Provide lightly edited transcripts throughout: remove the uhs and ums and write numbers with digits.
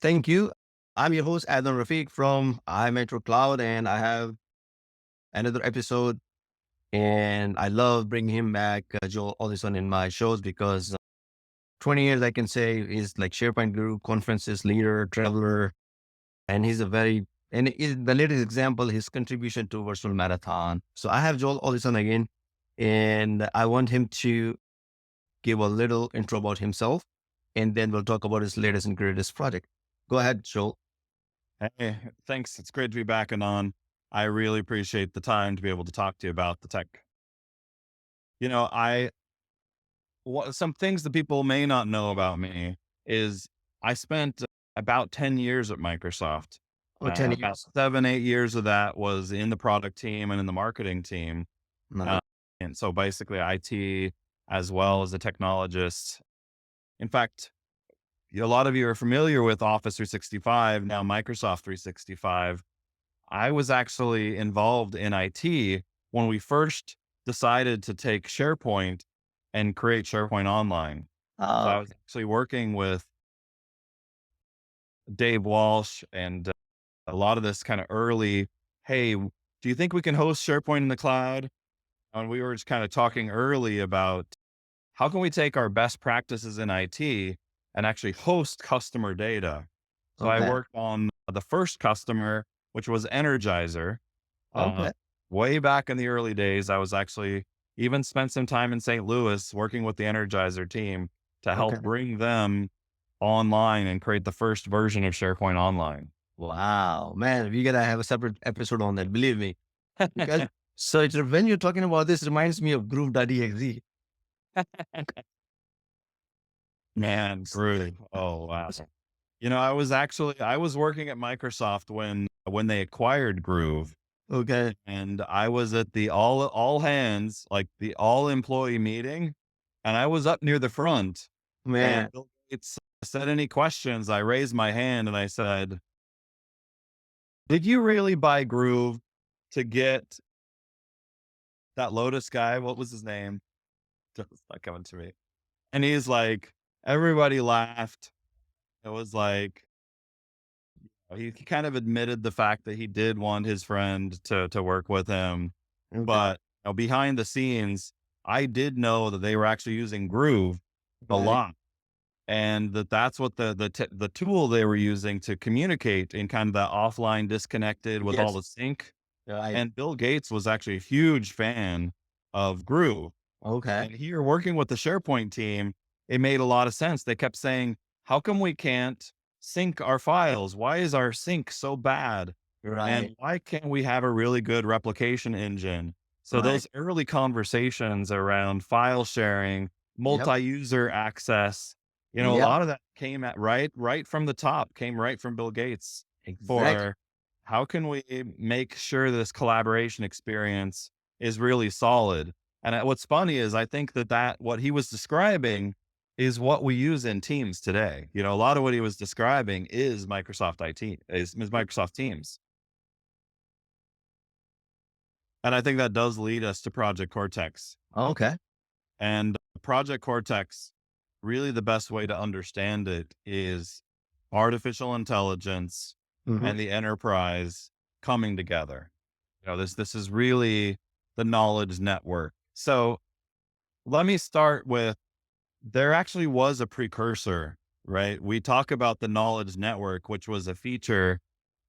Thank you. I'm your host, Adam Rafiq from imentorcloud, and I have another episode. And I love bringing him back, Joel Oleson, in my shows because 20 years, I can say, is like SharePoint guru, conferences leader, traveler, and he's a very, the latest example, his contribution to virtual marathon. So I have Joel Oleson again, and I want him to give a little intro about himself, and then we'll talk about his latest and greatest project. Go ahead, Joel. Hey, thanks. It's great to be back and on. I really appreciate the time to be able to talk to you about the tech. You know, I some things that people may not know about me is I spent about 10 years at Microsoft. Oh, 10 About years. 7, 8 years of that was in the product team and in the marketing team. Nice. Uh, and so basically IT as well as a technologist. In fact, a lot of you are familiar with Office 365, now Microsoft 365. I was actually involved in IT when we first decided to take SharePoint and create SharePoint Online. So Oh, I was actually working with Dave Walsh and a lot of this kind of early, hey, do you think we can host SharePoint in the cloud? And we were just kind of talking early about how can we take our best practices in IT and actually host customer data. So I okay. worked on the first customer, which was Energizer. Uh, Okay. Way back in the early days, I was actually even spent some time in St. Louis working with the Energizer team to help Okay. bring them online and create the first version of SharePoint Online. Wow, man, we gotta have a separate episode on that. Believe me, because so when you're talking about this, it reminds me of Groove.exe. Man, Groove. Oh wow. You know, I was working at Microsoft when they acquired Groove, Okay, and I was at the all hands, like the all employee meeting, and I was up near the front. man. And Bill Gates said, "Any questions?" I raised my hand and I said, "Did you really buy Groove to get that Lotus guy? What was his name?" It's not coming to me. And he's like, everybody laughed. It was like, he kind of admitted the fact that he did want his friend to work with him. Okay, But behind the scenes, I did know that they were actually using Groove a right. lot. And that's what the tool they were using to communicate in kind of that offline disconnected with all Yes, the sync. right. And Bill Gates was actually a huge fan of Groove. Okay, And here working with the SharePoint team, it made a lot of sense. They kept saying, how come we can't sync our files? Why is our sync so bad? right, And why can't we have a really good replication engine? So right. those early conversations around file sharing, Yep, multi-user access, a yep, lot of that came at right from the top, came right from Bill Gates exactly. for how can we make sure this collaboration experience is really solid. And what's funny is I think that what he was describing is what we use in Teams today. A lot of what he was describing is Microsoft IT, is Microsoft Teams. And I think that does lead us to Project Cortex. Okay. And Project Cortex, really the best way to understand it is artificial intelligence Hmm. and the enterprise coming together. This is really the knowledge network. So let me start with there actually was a precursor, right? We talk about the knowledge network, which was a feature,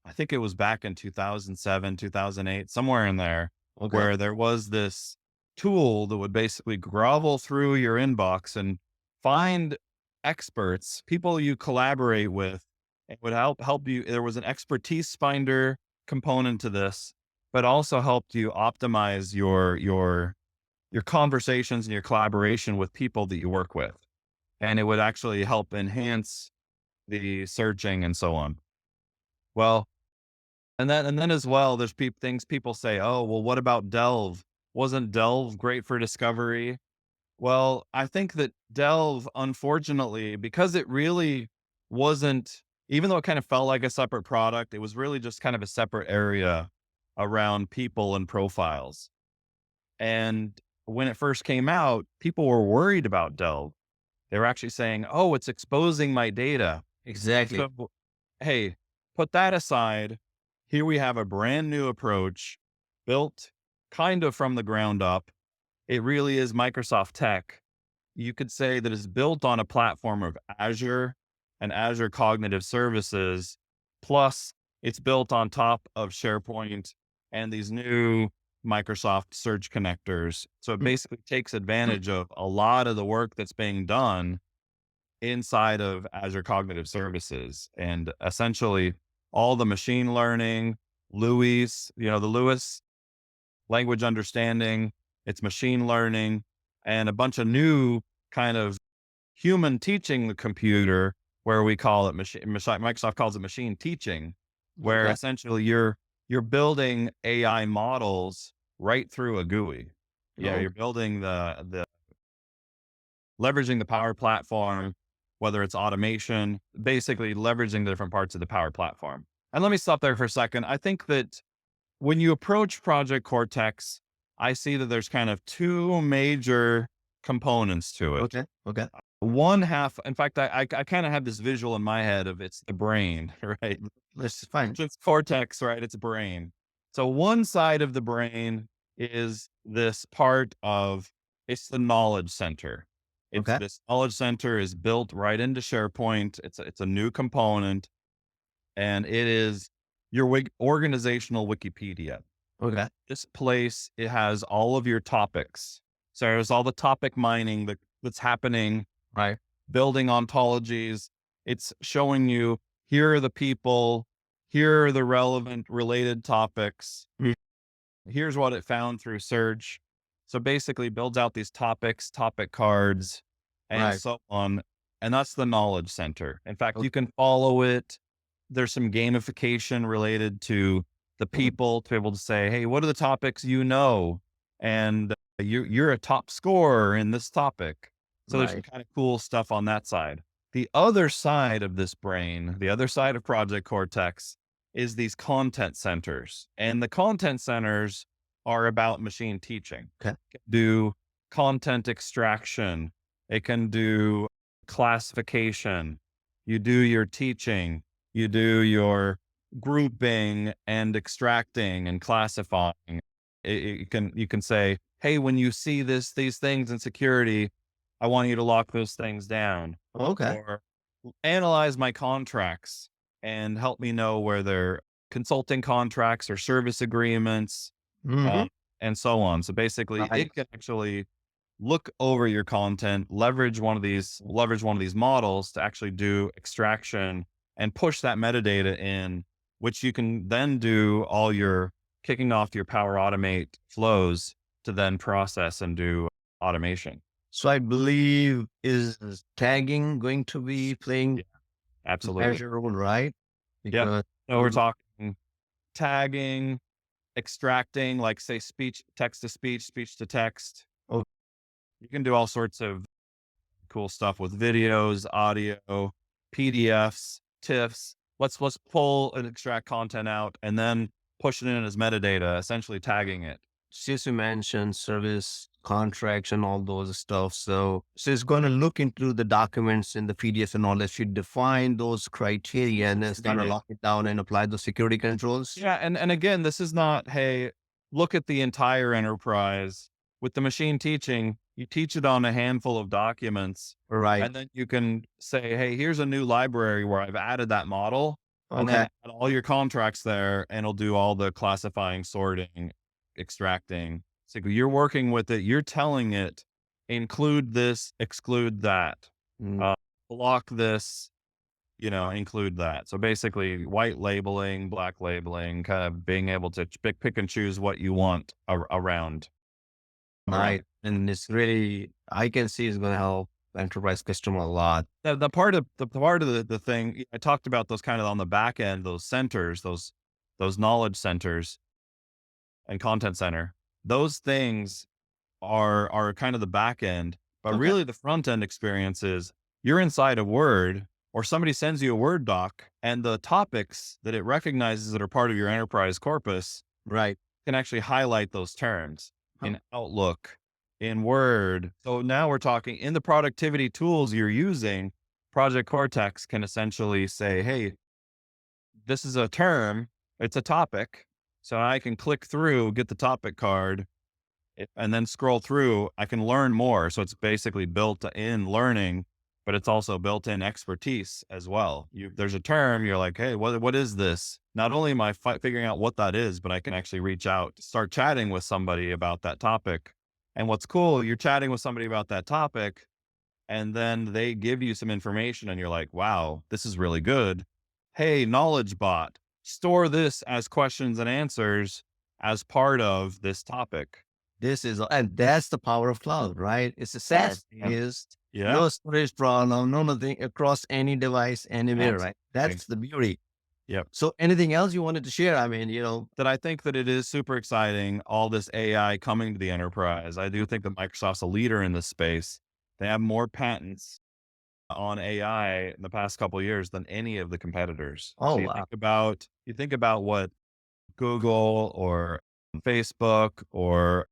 I think it was back in 2007, 2008, somewhere in there, Okay. where there was this tool that would basically grovel through your inbox and find experts, people you collaborate with. It would help you. There was an expertise finder component to this, but also helped you optimize your conversations and your collaboration with people that you work with. And it would actually help enhance the searching and so on. Well, and then as well, there's things people say, oh, well, what about Delve? Wasn't Delve great for discovery? Well, I think that Delve, unfortunately, because it really wasn't, even though it kind of felt like a separate product, it was really just kind of a separate area around people and profiles. And when it first came out, people were worried about Delve. They were actually saying, oh, it's exposing my data. Exactly. So hey, put that aside. Here we have a brand new approach built kind of from the ground up. It really is Microsoft tech. You could say that it's built on a platform of Azure and Azure Cognitive Services, plus it's built on top of SharePoint and these new Microsoft Search connectors. So it Mm, basically takes advantage of a lot of the work that's being done inside of Azure Cognitive Services. And essentially, all the machine learning, Lewis, the Lewis language understanding, it's machine learning, and a bunch of new kind of human teaching the computer, where we call it Microsoft calls it machine teaching, where okay. essentially you're building AI models right through a GUI. Yeah, Oh, you're building the leveraging the Power Platform, whether it's automation, basically leveraging the different parts of the Power Platform. And let me stop there for a second. I think that when you approach Project Cortex, I see that there's kind of two major components to it. okay. Okay. One half, in fact, I kind of have this visual in my head of it's the brain, right? This is fine. It's cortex, right? It's brain. So one side of the brain is this part of it's the knowledge center. It's Okay. this knowledge center is built right into SharePoint. It's a new component, and it is your organizational Wikipedia. Okay. This place, it has all of your topics. So there's all the topic mining that's happening, Right. building ontologies. It's showing you here are the people, here are the relevant related topics. Mm, Here's what it found through search. So basically builds out these topics, topic cards, and right. so on. And that's the knowledge center. In fact, Okay. you can follow it. There's some gamification related to the Mm, people to be able to say, hey, what are the topics you know? And you're a top scorer in this topic. So there's some right. kind of cool stuff on that side. The other side of this brain, the other side of Project Cortex, is these content centers. And the content centers are about machine teaching. Okay. It can do content extraction, it can do classification. You do your teaching, you do your grouping and extracting and classifying. You can say, hey, when you see these things in security, I want you to lock those things down, Okay. or analyze my contracts and help me know where they're consulting contracts or service agreements, Mm-hmm. uh, and so on. So basically, Right. it can actually look over your content, leverage one of these models to actually do extraction and push that metadata in, which you can then do all your kicking off your Power Automate flows to then process and do automation. So I believe is tagging going to be Yeah, playing a absolutely. major role, right? Yep. Because So we're talking tagging, extracting, like say speech, text to speech, speech to text. oh, You can do all sorts of cool stuff with videos, audio, PDFs, TIFFs. Let's pull and extract content out and then push it in as metadata, essentially tagging it. since you mentioned service contracts and all those stuff, so it's going to look into the documents in the PDF and all that. Should define those criteria and it's going to Right. lock it down and apply the security controls. Yeah, and again, this is not, hey, look at the entire enterprise. With the machine teaching, you teach it on a handful of documents, Right. and then you can say, hey, here's a new library where I've added that model, and then Okay. add all your contracts there, and it'll do all the classifying, sorting, extracting. So you're working with it, you're telling it, include this, exclude that, Mm, uh, block this, include that. So basically white labeling, black labeling, kind of being able to pick and choose what you want around. right. And it's really, I can see it's going to help enterprise customer a lot. The part of the thing I talked about, those kind of on the back end, those centers, those knowledge centers and content center, those things are kind of the back end, but Okay. really the front end experience is you're inside a Word or somebody sends you a Word doc and the topics that it recognizes that are part of your enterprise corpus Right. can actually highlight those terms Huh. in Outlook, in Word. So now we're talking in the productivity tools you're using, Project Cortex can essentially say, hey, this is a term, it's a topic. So I can click through, get the topic card, and then scroll through. I can learn more. So it's basically built in learning, but it's also built in expertise as well. There's a term, you're like, hey, what is this? Not only am I figuring out what that is, but I can actually reach out, start chatting with somebody about that topic. And what's cool, you're chatting with somebody about that topic, and then they give you some information and you're like, wow, this is really good. Hey, knowledge bot, store this as questions and answers as part of this topic. This is, and that's the power of cloud, right? It's a SaaS Yeah. based, Yeah. no storage problem, no nothing across any device anywhere, right? Absolutely. That's the beauty. Yep. So anything else you wanted to share? I mean, That I think that it is super exciting, all this AI coming to the enterprise. I do think that Microsoft's a leader in this space. They have more patents on AI in the past couple of years than any of the competitors. oh, So wow. you think about what Google or Facebook or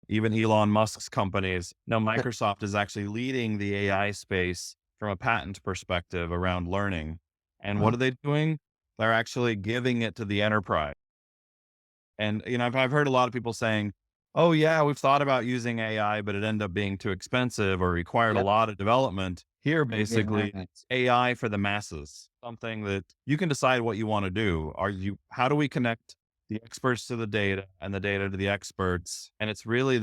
even Elon Musk's companies. Now, Microsoft is actually leading the AI space from a patent perspective around learning. And what Wow. are they doing? They're actually giving it to the enterprise. And, I've heard a lot of people saying, oh, yeah, we've thought about using AI, but it ended up being too expensive or required a Yep. lot of development. Here, basically, Yeah. it's AI for the masses, something that you can decide what you want to do. How do we connect the experts to the data and the data to the experts? And it's really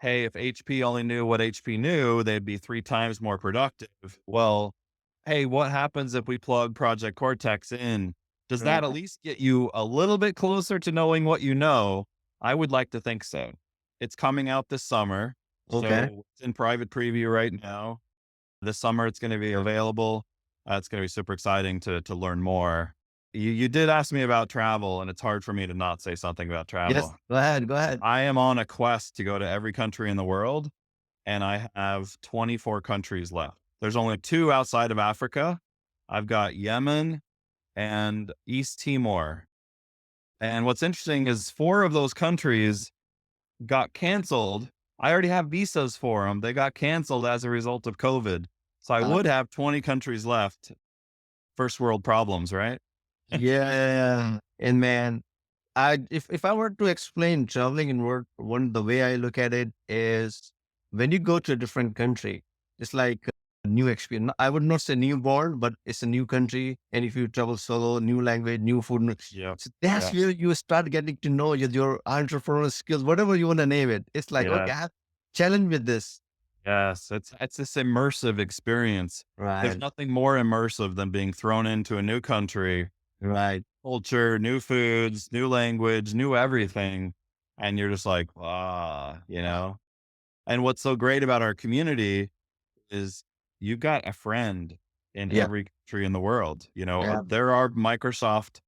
hey, if HP only knew what HP knew, they'd be 3 times more productive. Well, hey, what happens if we plug Project Cortex in? Does that at Yeah. least get you a little bit closer to knowing what you know? I would like to think so. It's coming out this summer, Okay. so it's in private preview right now. This summer, it's going to be available. It's going to be super exciting to learn more. You did ask me about travel, and it's hard for me to not say something about Yes. travel. Go ahead. Go ahead. I am on a quest to go to every country in the world, and I have 24 countries left. There's only two outside of Africa. I've got Yemen and East Timor. And what's interesting is 4 of those countries got canceled. I already have visas for them. They got canceled as a result of COVID. So I Uh, would have 20 countries left. First world problems, right? yeah. And man, if I were to explain traveling in word, one the way I look at it is when you go to a different country, it's like a new experience. I would not say newborn, but it's a new country. And if you travel solo, new language, new food, Yep. so that's Yes. where you start getting to know your entrepreneurial skills, whatever you want to name it. It's like, okay, Yes. I have challenge with this. Yes. It's this immersive experience. There's Right. nothing more immersive than being thrown into a new country, Right. culture, new foods, new language, new everything. And you're just like, ah. And what's so great about our community is you've got a friend in Yeah. every country in the world. Yeah. There are Microsoft,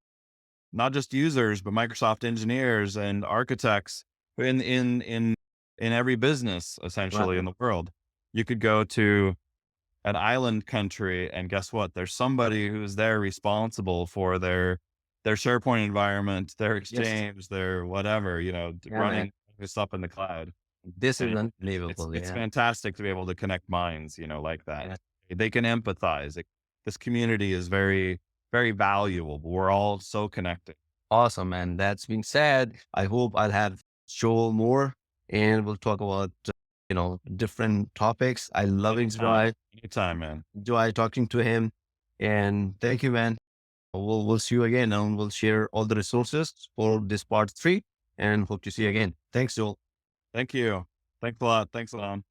not just users, but Microsoft engineers and architects in every business Right. essentially in the world. You could go to an island country and guess what? There's somebody who's there responsible for their SharePoint environment, their Yes. Exchange, their whatever, Yeah, man. running this up in the cloud. This is And it's unbelievable. it's Yeah. fantastic to be able to connect minds, like that. Yeah. They can empathize. This community is very, very valuable. We're all so connected. Awesome, man. That's being said, I hope I'll have Joel more and we'll talk about, different topics. I love Anytime, enjoy, anytime, man. enjoy talking to him. And thank you, man. We'll see you again and we'll share all the resources for this part 3 and hope to see you again. Thanks, Joel. Thank you. Thanks a lot. Thanks, Alon.